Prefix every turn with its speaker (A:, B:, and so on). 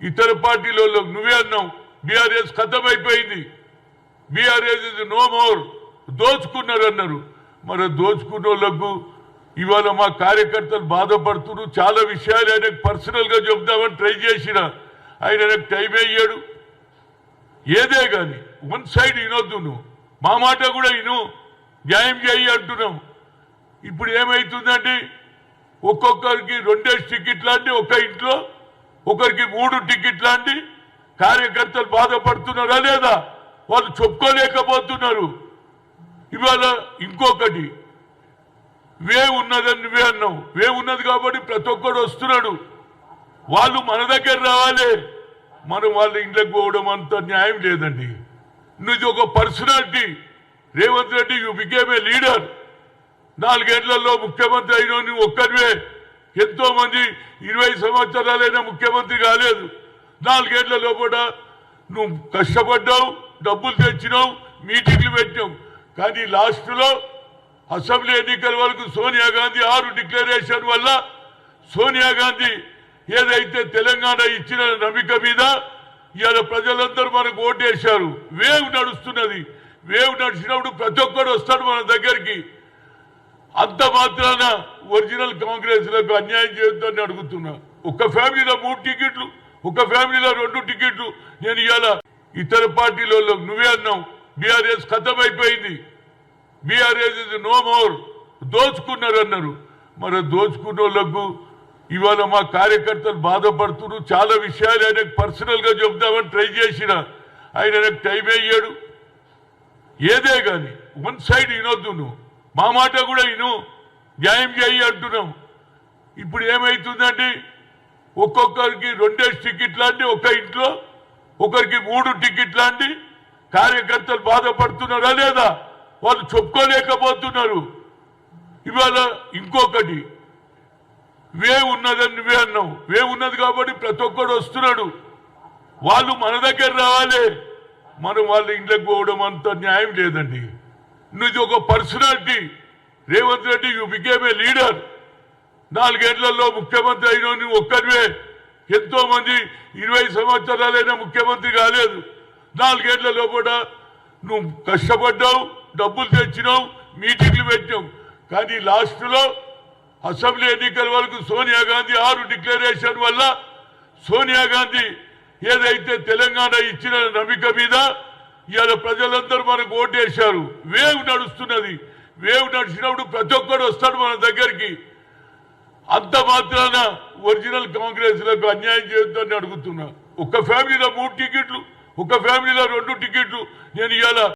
A: ఇతర పార్టీలలో నువ్వే అన్నావు బీఆర్ఎస్ ఖతం అయిపోయింది, బీఆర్ఎస్ ఇస్ నో మోర్, దోచుకున్నారు అన్నారు. మరి దోచుకున్న వాళ్ళకు ఇవాళ మా కార్యకర్తలు బాధపడుతున్నారు. చాలా విషయాలు ఆయనకు పర్సనల్ గా చెప్దామని ట్రై చేసిన, ఆయన నాకు టైం అయ్యాడు. ఏదే కానీ వన్ సైడ్ వినొద్దు, నువ్వు మా మాట కూడా విను, న్యాయం చేయి అంటున్నాం. ఇప్పుడు ఏమైతుందంటే ఒక్కొక్కరికి 2 టికెట్లు అంటే ఒక ఇంట్లో, ఒకరికి 3 టికెట్లు అంటే కార్యకర్తలు బాధపడుతున్నారా లేదా? వాళ్ళు చెప్పుకోలేకపోతున్నారు. ఇవాళ ఇంకొకటి వే ఉన్నదని నువ్వే అన్నావు, వే ఉన్నది కాబట్టి ప్రతి ఒక్కడు వస్తున్నాడు. వాళ్ళు మన దగ్గర రావాలి, మనం వాళ్ళ ఇంట్లోకి పోవడం అంత న్యాయం లేదండి. నువ్వు ఒక personality Revanth Reddy, you became a leader. 4 ఏళ్లలో ముఖ్యమంత్రి అయినా నువ్వు ఒక్కరివే. ఎంతో మంది 20 సంవత్సరాలైనా ముఖ్యమంత్రి కాలేదు. 4 ఏళ్లలో కూడా నువ్వు కష్టపడ్డావు, డబ్బులు తెచ్చినావు, మీటింగ్లు పెట్టినావు. కానీ లాస్ట్లో అసెంబ్లీ ఎన్నికల వరకు సోనియా గాంధీ 6 డిక్లరేషన్ వల్ల సోనియా గాంధీ ఏదైతే తెలంగాణ ఇచ్చిన నమ్మిక మీద ఇవాళ ప్రజలందరూ మనకు ఓటేశారు. వేవ్ నడుస్తున్నది. వేవ్ నడిచినప్పుడు ప్రతి ఒక్కరు వస్తాడు మన దగ్గరికి. అంత మాత్రాన ఒరిజినల్ కాంగ్రెస్ లకు అన్యాయం చేయొద్దని అడుగుతున్నా. ఒక ఫ్యామిలీలో 3 టికెట్లు, ఒక ఫ్యామిలీలో 2 టికెట్లు. నేను ఇవాళ ఇతర పార్టీలలో నువ్వే అన్నావు బీఆర్ఎస్ ఖతం అయిపోయింది, బీఆర్ఎస్ ఇస్ నో మోర్, దోచుకున్నారు అన్నారు. మరి దోచుకున్న వాళ్ళకు ఇవాళ మా కార్యకర్తలు బాధపడుతున్నారు. చాలా విషయాలు ఆయనకు పర్సనల్ గా చెప్దామని ట్రై చేసిన, ఆయన నాకు టైం అయ్యాడు. ఏదే కానీ వన్ సైడ్ వినొద్దు, నువ్వు మా మాట కూడా విను, న్యాయం చేయి అంటున్నాం. ఇప్పుడు ఏమైతుందంటే ఒక్కొక్కరికి 2 టికెట్లు అంటే ఒక ఇంట్లో, ఒకరికి 3 టికెట్లు అంటే కార్యకర్తలు బాధపడుతున్నారా లేదా? వాళ్ళు చెప్పుకోలేకపోతున్నారు. ఇవాళ ఇంకొకటి వే ఉన్నదని నువ్వే అన్నావు, వే ఉన్నది కాబట్టి ప్రతి ఒక్కడు వస్తున్నాడు. వాళ్ళు మన దగ్గర రావాలి, మనం వాళ్ళ ఇంట్లోకి పోవడం అంత న్యాయం లేదండి. నువ్వు ఒక personality Revanth Reddy, you became a leader. 4 ఏళ్లలో ముఖ్యమంత్రి అయినా నువ్వు ఒక్కరివే. ఎంతో మంది 20 సంవత్సరాలైనా ముఖ్యమంత్రి కాలేదు. 4 ఏళ్లలో కూడా నువ్వు కష్టపడ్డావు, డబ్బులు తెచ్చినావు, మీటింగ్లు పెట్టినావు. కానీ లాస్ట్లో అసెంబ్లీ ఎన్నికల వరకు సోనియా గాంధీ 6 డిక్లరేషన్ వల్ల సోనియా గాంధీ ఏదైతే తెలంగాణ ఇచ్చిన నమ్మిక మీద ఇవాళ ప్రజలందరూ మనకు ఓటేశారు. వేవ్ నడుస్తున్నది. వేవ్ నడిచినప్పుడు ప్రతి ఒక్కడు వస్తాడు మన దగ్గరికి. అంత మాత్రాన ఒరిజినల్ కాంగ్రెస్ లకు అన్యాయం చేయొద్దని అడుగుతున్నా. ఒక ఫ్యామిలీలో 3 టికెట్లు, ఒక ఫ్యామిలీలో 2 టికెట్లు. నేను ఇవాళ